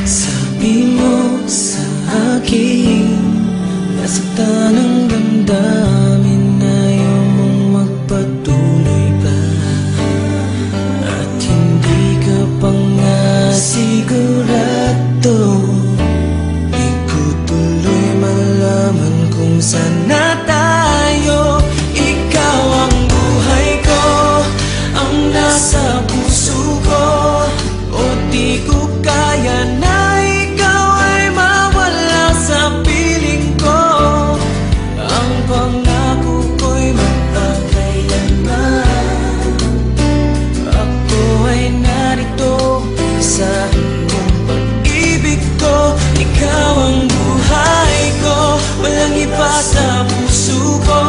Sabi mo sa akin, nasaktan ang damdamin, ayaw mong magpatuloy pa, at hindi ka pa nga sigurado. Di ko tuloy malaman kung saan na tayo. Ikaw ang buhay ko, ang nasa puso ko, o di ko kaya na ikaw ay mawala sa piling ko. Ang pangako ko'y magpakailanman, ako ay narito sa buong pag-ibig ko. Ikaw ang buhay ko, walang iba sa puso ko.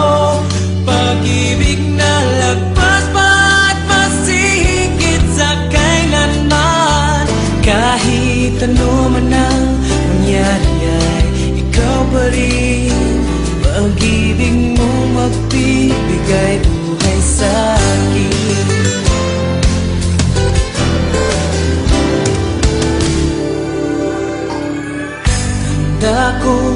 Pag-ibig na lagpas pa at masihigit sa kailanman. Kahit ano man ang mangyari ay ikaw pa rin. Pag-ibig mo magbibigay buhay sa akin. Handa ko